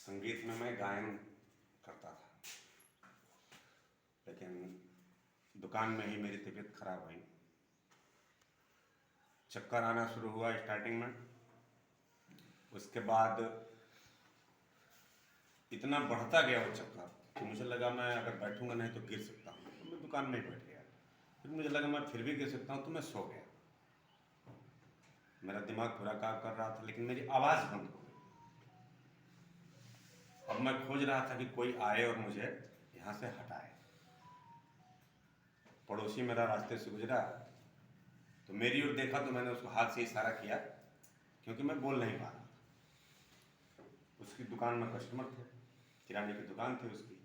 संगीत में मैं गायन करता था, लेकिन दुकान में ही मेरी तबीयत खराब हुई। चक्कर आना शुरू हुआ स्टार्टिंग में। उसके बाद इतना बढ़ता गया वो चक्कर कि मुझे लगा मैं अगर बैठूंगा नहीं तो गिर सकता हूँ, तो मैं दुकान में ही बैठ गया। फिर मुझे लगा मैं फिर भी गिर सकता हूँ, तो मैं सो गया। मेरा दिमाग पूरा काम कर रहा था, लेकिन मेरी आवाज़ बंद हो गई। अब मैं खोज रहा था कि कोई आए और मुझे यहाँ से हटाए। पड़ोसी मेरा रास्ते से गुजरा तो मेरी ओर देखा, तो मैंने उसको हाथ से इशारा किया, क्योंकि मैं बोल नहीं पा रहा था। उसकी दुकान में कस्टमर थे, किराने की दुकान थी उसकी।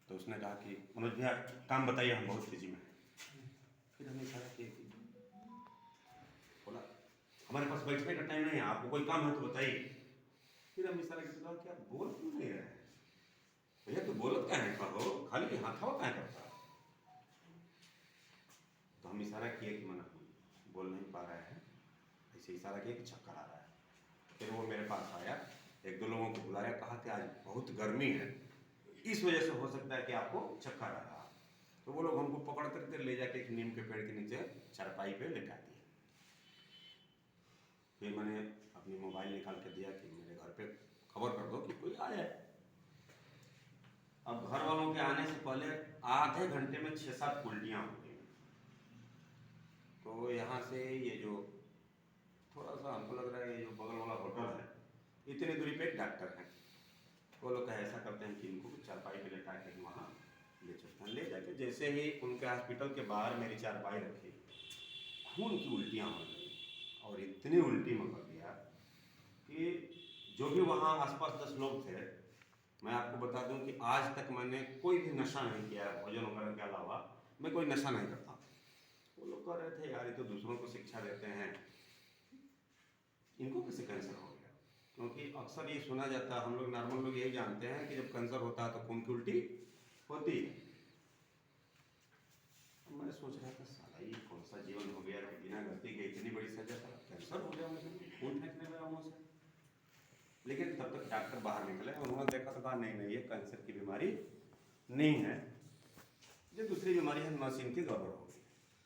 तो उसने कहा कि मनोज भैया काम बताइए, हम बहुत बिजी में हैं। फिर हमने इशारा किया कि बोला हमारे पास बैठने का टाइम नहीं है, आपको कोई काम है तो बताइए। फिर हम इशारा किया कि आप बोल क्यों नहीं रहे हैं भैया, तो बोलत क्या है, कहो खाली हाथ हवा क्या करता। तो हम इशारा किए कि मना बोल नहीं पा रहे हैं, ऐसे इशारा किया कि चक्कर आ रहा है। फिर वो मेरे पास आया, एक दो लोगों को बुलाया, कहा कि आज बहुत गर्मी है, इस वजह से हो सकता है कि आपको चक्कर आ रहा। तो वो लोग हमको पकड़ करके ले जाके एक नीम के पेड़ के नीचे चारपाई पे लेटा दिए। फिर मैंने अपनी मोबाइल निकाल के दिया कि मेरे घर पे खबर कर दो कि कोई आया है। अब घर वालों के आने से पहले आधे घंटे में 6-7 उल्टियाँ हो गई। तो यहाँ से ये जो थोड़ा सा हमको लग रहा है, ये जो बगल वाला होटल है, इतनी दूरी पे एक डॉक्टर है। वो लोग ऐसा करते हैं कि इनको चारपाई पे लेटा के वहाँ ले चलते हैं। ले जाके जैसे ही उनके हॉस्पिटल के बाहर मेरी चारपाई रखी, खून की उल्टियाँ हो गई। और इतनी उल्टी में कर दिया कि जो भी वहाँ आसपास 10 लोग थे, मैं आपको बता दूं कि आज तक मैंने कोई भी नशा नहीं किया है, भोजन वगैरह के अलावा मैं कोई नशा नहीं करता। वो लोग कह रहे थे यार ये तो दूसरों को शिक्षा देते हैं, इनको कैसे कैंसर हो गया। क्योंकि अक्सर ये सुना जाता है, हम लोग नॉर्मल लोग यही जानते हैं कि जब कैंसर होता है तो खून की उल्टी होती है। मैं सोच रहा था साला ये कौन सा जीवन हो गया कि बिना गलती के इतनी बड़ी सजा, कैंसर हो गया मुझे, खून फेंकने लगा मुँह से। लेकिन तब तक डॉक्टर बाहर निकले, उन्होंने देखा तो कहा नहीं ये कैंसर की बीमारी नहीं है, ये दूसरी बीमारी है, मशीन की गड़बड़ हो गई,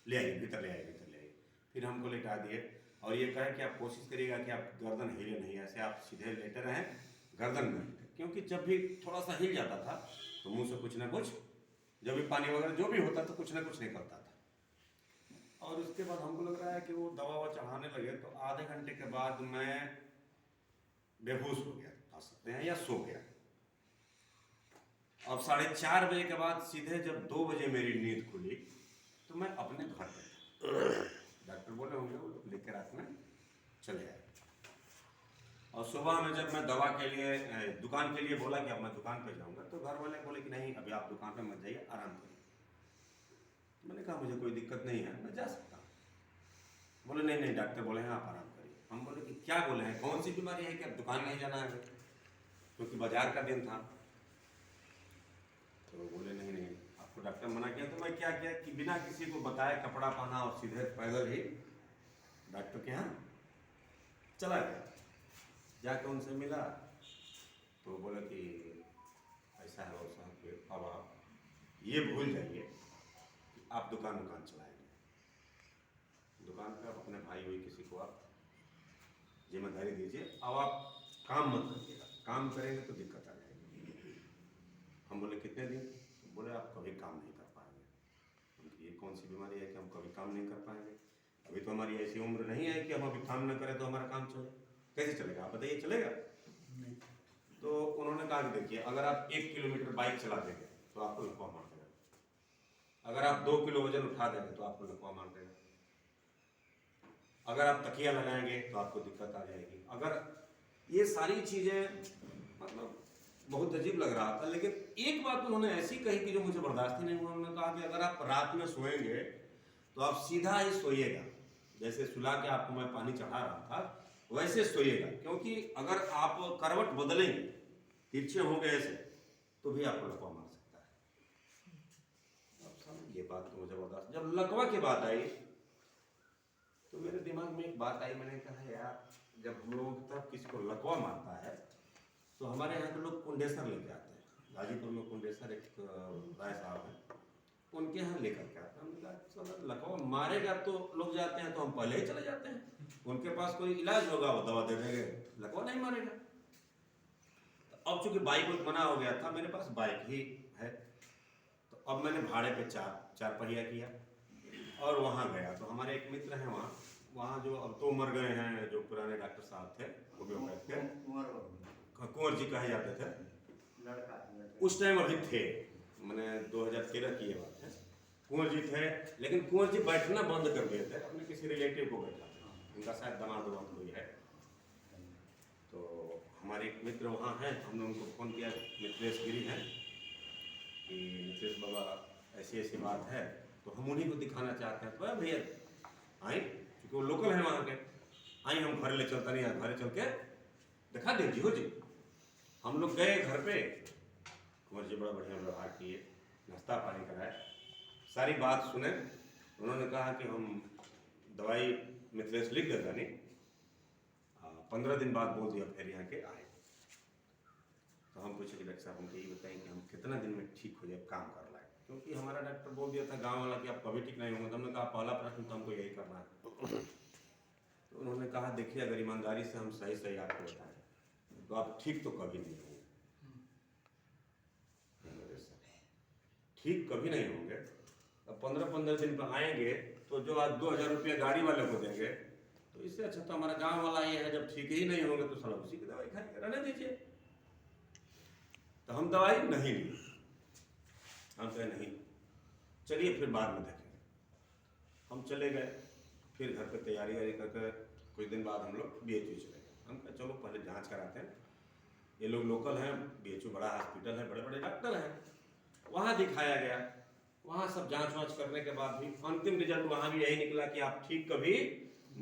ले आइए भीतर, ले आइए भीतर, ले आइए। फिर हमको लेटा दिए और ये कहे कि आप कोशिश करिएगा कि आप गर्दन हिले नहीं, ऐसे आप सीधे लेटे रहें, गर्दन में हिले। क्योंकि जब भी थोड़ा सा हिल जाता था तो मुंह से कुछ ना कुछ, जब भी पानी वगैरह जो भी होता तो कुछ ना कुछ निकलता था। और उसके बाद हमको लग रहा है कि वो दवा ववा चढ़ाने लगे, तो आधे घंटे के बाद मैं बेहोश हो गया कह सकते हैं, या सो गया। अब 4:30 बजे के बाद सीधे जब 2 बजे मेरी नींद खुली तो मैं अपने घर पे था। डॉक्टर बोले होंगे, वो लोग लेकर रात में चले आए। और सुबह में जब मैं दवा के लिए दुकान के लिए बोला कि अब मैं दुकान पे जाऊंगा, तो घर वाले बोले कि नहीं अभी आप दुकान पे मत जाइए, आराम करिए। मैंने कहा मुझे कोई दिक्कत नहीं है, मैं जा सकता हूँ। बोले नहीं नहीं डॉक्टर बोले हैं आप आराम करिए। हम बोले कि क्या बोले हैं, कौन सी बीमारी है कि अब दुकान नहीं जाना है, क्योंकि बाजार का दिन था। तो बोले नहीं नहीं आपको डॉक्टर मना किया। तो मैं क्या किया कि बिना किसी को बताए कपड़ा पहना और सीधे पैदल ही डॉक्टर के यहाँ चला गया। जाकर उनसे मिला तो बोला कि ऐसा है वैसा है, कि अब आप ये भूल जाइए कि आप दुकान चलाएंगे, दुकान पे आप अपने भाई हुई किसी को आप जिम्मेदारी दीजिए, अब आप काम मत करिएगा, काम करेंगे तो दिक्कत आ जाएगी। हम बोले कितने दिन, तो बोले आप कभी काम नहीं कर पाएंगे। उनकी ये कौन सी बीमारी है कि हम कभी काम नहीं कर पाएंगे, अभी तो हमारी ऐसी उम्र नहीं है कि हम अभी काम न करें तो हमारा काम चले। कैसे चलेगा आप बताइए, चलेगा नहीं। तो उन्होंने कहा कि देखिए अगर आप 1 किलोमीटर बाइक चला देंगे तो आपको लकवा मार देगा, अगर आप 2 किलो वजन उठा देंगे तो आपको लकवा मार देगा, अगर आप तकिया लगाएंगे तो आपको दिक्कत आ जाएगी। अगर ये सारी चीजें, मतलब बहुत अजीब लग रहा था। लेकिन एक बात उन्होंने ऐसी कही कि जो मुझे बर्दाश्त ही नहीं हुआ। उन्होंने कहा कि अगर आप रात में सोएंगे तो आप सीधा ही सोइएगा, जैसे सुला के आपको मैं पानी चढ़ा रहा था वैसे सोइएगा, क्योंकि अगर आप करवट बदलेंगे, तिरछे होंगे ऐसे, तो भी आपको लकवा मार सकता है। अब समझ ये बात तो मुझे बर्दाश्त। जब लकवा की बात आई तो मेरे दिमाग में एक बात आई, मैंने कहा यार जब हम लोगों की तरफ किसी को लकवा मारता है तो हमारे यहाँ के लोग कुंडेसर लेके आते हैं, गाजीपुर में कुंडेसर एक राय साहब हैं, उनके यहाँ लेकर के आते हैं। हमने कहा चलो लखवा मारेगा तो लोग जाते हैं तो हम पहले ही चले जाते हैं, उनके पास कोई इलाज होगा वो दवा दे देंगे, लखवा नहीं मारेगा। तो अब चूंकि बाइक मना हो गया था, मेरे पास बाइक ही है, तो अब मैंने भाड़े पे चार पहिया किया और वहाँ गया। तो हमारे एक मित्र हैं वहाँ जो अब तो मर गए हैं, जो पुराने डॉक्टर साहब थे, होम्योपैथ के, कुंवर जी कहे जाते थे, उस टाइम अभी थे, मैंने 2013 की ये बात है। कुंवर जी थे, लेकिन कुंवर जी बैठना बंद कर दिए थे, अपने किसी रिलेटिव को बैठा था, उनका शायद दामाद हुई है। तो हमारे एक मित्र वहाँ हैं, हमने उनको फ़ोन किया, मित्रेश गिरी हैं, कि मित्रेश बाबा ऐसी ऐसी बात है, तो हम उन्हीं को दिखाना चाहते हैं। तो भैया आए, क्योंकि वो लोकल हैं वहाँ के, आई हम घर ले चलता नहीं, घर चल के दिखा दीजिए हो जी। हम लोग गए घर पे, कुंवर जी बड़ा बढ़िया व्यवहार किए, नाश्ता पानी कराए, सारी बात सुने। उन्होंने कहा कि हम दवाई मित्रेश लिख देता नहीं, 15 दिन बाद बोल दिया फिर यहाँ के आए। तो हम पूछे कि डॉक्टर साहब हमको ये बताएं कि हम कितना दिन में ठीक हो जाए, काम कर लाए, क्योंकि हमारा डॉक्टर बोल दिया था गांव वाला कि आप कभी ठीक नहीं होंगे। तो हमने कहा पहला प्रश्न तो हमको यही करना है। तो उन्होंने कहा देखिए अगर ईमानदारी से हम सही आपको बताएं तो आप ठीक तो कभी नहीं होंगे, ठीक कभी नहीं होंगे। अब 15 दिन पर आएंगे तो जो आज 2000 रुपया गाड़ी वाले को देंगे, तो इससे अच्छा तो हमारा गांव वाला ये है, जब ठीक ही नहीं होंगे तो साला उसी की दवाई खाएंगे, रहने दीजिए। तो हम दवाई नहीं ली, हम कहे नहीं, चलिए फिर बाद में देखेंगे। हम चले गए, फिर घर पे तैयारी करके कुछ दिन बाद हम लोग BHU चले गए। हम कहे चलो पहले जांच कराते हैं, ये लोग लोकल हैं, BHU बड़ा हॉस्पिटल है, बड़े बड़े डॉक्टर हैं, वहाँ दिखाया गया। वहाँ सब जांच वाँच करने के बाद भी अंतिम रिजल्ट वहाँ भी यही निकला कि आप ठीक कभी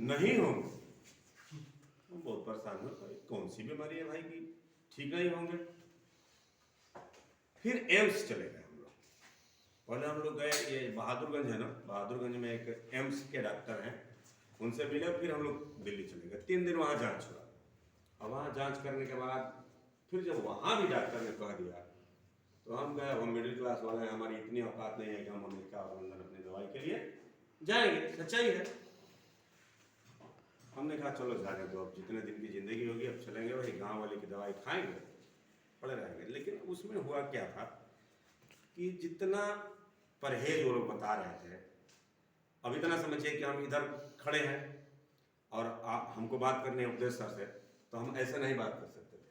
नहीं होंगे। हम बहुत परेशान हुए, कौन सी बीमारी है भाई की ठीक नहीं होंगे। फिर एम्स चले गए हम लोग। पहले हम लोग गए, ये बहादुरगंज है ना, बहादुरगंज में एक एम्स के डॉक्टर हैं, उनसे मिले। फिर हम लोग दिल्ली चले गए, 3 दिन वहाँ जांच हुआ। और वहाँ जांच करने के बाद फिर जब वहाँ भी डॉक्टर ने कह दिया तो हम गए, हम मिडिल क्लास वाले हैं, हमारी इतनी औकात नहीं है कि हम अमेरिका और लंदन अपनी दवाई के लिए जाएंगे, सच्चाई है। हमने कहा चलो जाने दो, अब जितने दिन की ज़िंदगी होगी अब चलेंगे, वही गांव वाले की दवाई खाएंगे, पड़े रहेंगे। लेकिन उसमें हुआ क्या था कि जितना परहेज वो लोग बता रहे थे, अब इतना समझिए कि हम इधर खड़े हैं और आप हमको बात करनी है उपदेश सर से, तो हम ऐसे नहीं बात कर सकते थे,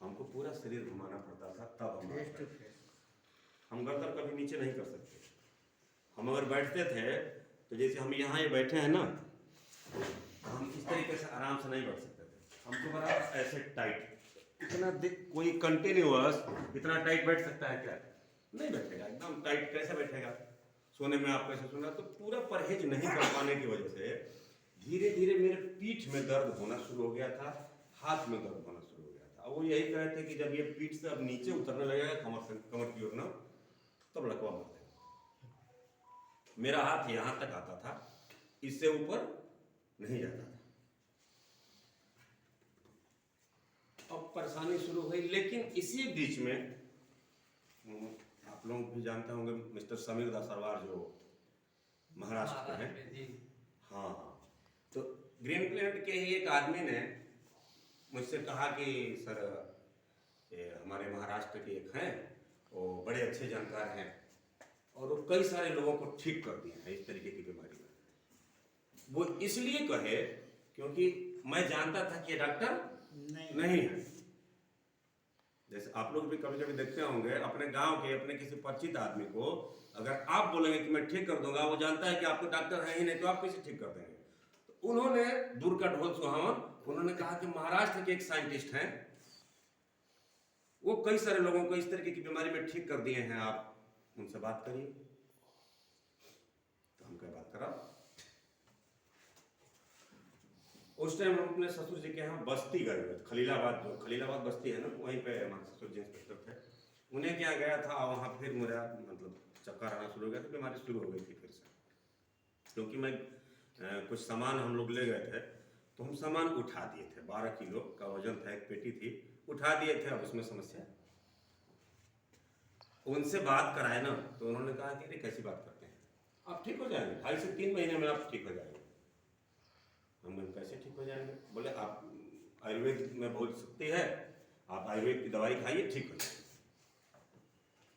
हमको पूरा शरीर घुमाना पड़ता था, तब हम गर्दन कभी नीचे नहीं कर सकते। हम अगर बैठते थे तो जैसे हम यहाँ ये बैठे हैं ना, हम इस तरीके से आराम से नहीं बैठ सकते थे, हमको बड़ा ऐसे टाइट, इतना कोई कंटिन्यूअस इतना टाइट बैठ सकता है क्या? नहीं बैठेगा, एकदम टाइट कैसे बैठेगा? सोने में आप कैसे सोना? तो पूरा परहेज नहीं कर पाने की वजह से धीरे धीरे मेरे पीठ में दर्द होना शुरू हो गया था, हाथ में दर्द होना शुरू हो गया था। वो यही कहे थे कि जब ये पीठ से अब नीचे उतरने लगेगा कमर की ओर ना, तब लकवा मर जाएगा। मेरा हाथ यहाँ तक आता था, इससे ऊपर नहीं जाता था। अब परेशानी शुरू हुई, लेकिन इसी बीच में आप लोग भी जानते होंगे मिस्टर समीर दासरवार जो महाराष्ट्र के हैं, हाँ, तो ग्रीन प्लेनेट के ही एक आदमी ने मुझसे कहा कि सर हमारे महाराष्ट्र के एक हैं, वो बड़े अच्छे जानकार हैं और वो कई सारे लोगों को ठीक कर दिए हैं इस तरीके की बीमारी में। वो इसलिए कहे क्योंकि मैं जानता था कि ये डॉक्टर नहीं है। जैसे आप लोग भी कभी कभी देखते होंगे अपने गांव के अपने किसी परिचित आदमी को अगर आप बोलेंगे कि मैं ठीक कर दूंगा, वो जानता है कि आपको डॉक्टर है ही नहीं, तो आप कैसे ठीक कर देंगे? तो उन्होंने दूर का ढोल सुहावन, उन्होंने कहा कि महाराष्ट्र के एक साइंटिस्ट हैं, वो कई सारे लोगों को इस तरीके की बीमारी में ठीक कर दिए हैं, आप उनसे बात करिए। तो हम क्या बात करा, उस टाइम हम अपने ससुर जी के यहाँ बस्ती गए हुए, खलीलाबाद बस्ती है ना, वहीं पे हमारे ससुर जी इंस्पेक्टर थे, उन्हें क्या गया था। वहाँ फिर मेरा मतलब चक्कर आना शुरू हो गया था, बीमारी शुरू हो गई थी फिर से, क्योंकि मैं कुछ सामान हम लोग ले गए थे, तो हम सामान उठा दिए थे, 12 किलो का वजन था, एक पेटी थी, उठा दिए थे। अब उसमें समस्या, उनसे बात कराए ना तो उन्होंने कहा कि अरे कैसी बात करते हैं, आप ठीक हो जाएंगे, 2.5 से 3 महीने में आप ठीक हो जाएंगे। हम कैसे ठीक हो जाएंगे? बोले आप आयुर्वेद में बहुत शक्ति है, आप आयुर्वेद की दवाई खाइए, ठीक हो जाएंगे।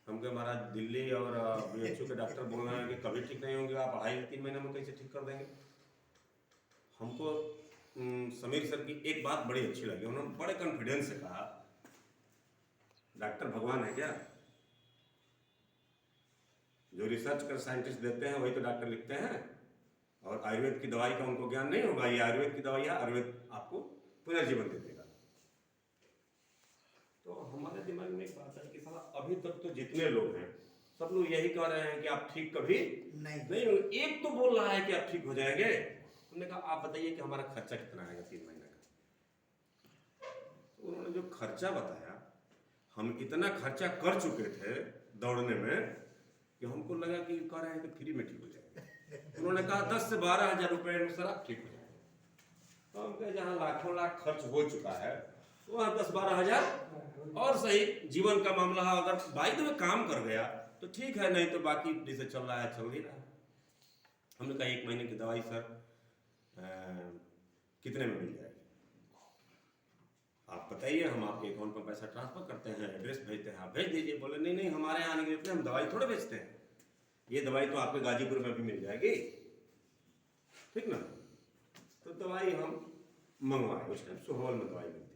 हम कहे महाराज दिल्ली और बीएचयू के डॉक्टर बोल रहे हैं कि कभी ठीक नहीं होंगे, आप 2.5-3 महीने में कैसे ठीक कर देंगे? हमको समीर सर की एक बात बड़ी अच्छी लगी, उन्होंने बड़े कॉन्फिडेंस से कहा, डॉक्टर भगवान है क्या? जो रिसर्च कर साइंटिस्ट देते हैं वही तो डॉक्टर लिखते हैं, और आयुर्वेद की दवाई का उनको ज्ञान नहीं होगा। ये आयुर्वेद की दवाई है, आयुर्वेद आपको पुनर्जीवन दे देगा। तो हमारे दिमाग में एक बात है कि साला अभी तक तो जितने लोग हैं सब लोग यही कह रहे हैं कि आप ठीक कभी नहीं होंगे। एक तो बोल रहा है कि आप ठीक हो जाएंगे। उन्होंने कहा आप बताइए कि हमारा खर्चा कितना आएगा 3 महीने का। तो उन्होंने जो खर्चा बताया, हम इतना खर्चा कर चुके थे दौड़ने में कि हमको लगा कि कह रहे हैं कि फ्री में ठीक हो जाएगा। उन्होंने कहा 10 से 12 हजार रुपए में सर आप ठीक हो जाएंगे। तो हम कहे जहाँ लाखों लाख खर्च हो चुका है वहाँ 10-12 हजार और सही, जीवन का मामला है, अगर बाइक में काम कर गया तो ठीक है, नहीं तो बाकी जैसे चल रहा है चल ही रहा है। हमने कहा 1 महीने की दवाई सर कितने में मिल जाएगी, आप बताइए, हम आपके अकाउंट पर पैसा ट्रांसफर करते हैं, एड्रेस भेजते हैं, आप भेज दीजिए। बोले नहीं नहीं, हमारे यहाँ आने के लिए हम दवाई थोड़े बेचते हैं, ये दवाई तो आपके गाजीपुर में भी मिल जाएगी, ठीक ना। तो दवाई हम मंगवाए, उस टाइम सुहवल में दवाई मिलती थी।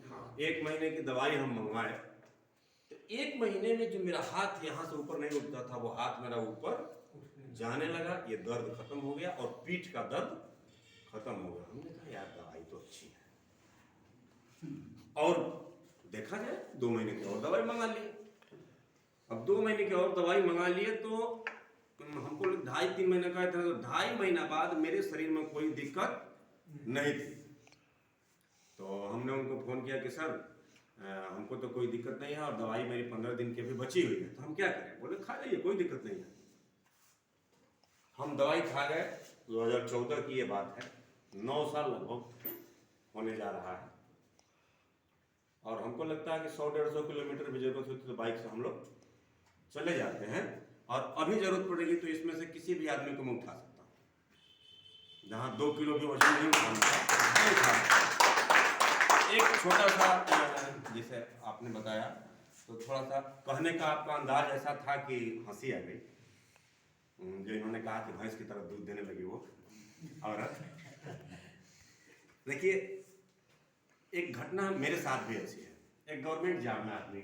हाँ, 1 महीने की दवाई हम मंगवाए। तो 1 महीने में जो मेरा हाथ यहाँ से ऊपर नहीं उठता था, वो हाथ मेरा ऊपर जाने लगा, ये दर्द खत्म हो गया और पीठ का दर्द खत्म हो गया। हमने कहा यार दवाई तो अच्छी है, और देखा जाए 2 महीने की और दवाई मंगा ली। अब 2 महीने की और दवाई मंगा लिए तो हमको 2.5-3 महीने का था, तो 2.5 महीना बाद मेरे शरीर में कोई दिक्कत नहीं थी। तो हमने उनको फोन किया कि सर हमको तो कोई दिक्कत नहीं है और दवाई मेरी 15 दिन की भी बची हुई है, तो हम क्या करें? बोले खा लीजिए, कोई दिक्कत नहीं है। हम दवाई खा गए। 2014 की ये बात है, 9 साल लगभग होने जा रहा है। और हमको लगता है कि 100-150 किलोमीटर भी जरूरत होती तो बाइक से हम लोग चले जाते हैं, और अभी जरूरत पड़ेगी तो इसमें से किसी भी आदमी को मैं उठा सकता हूँ। जहाँ 2 किलो भी वजन नहीं उठा। एक छोटा सा, जैसे आपने बताया तो थोड़ा सा कहने का आपका अंदाज ऐसा था कि हंसी आ गई, जो इन्होंने कहा कि भैंस की तरह दूध देने लगी वो औरत। देखिए एक घटना मेरे साथ भी ऐसी है। एक गवर्नमेंट जॉब में आदमी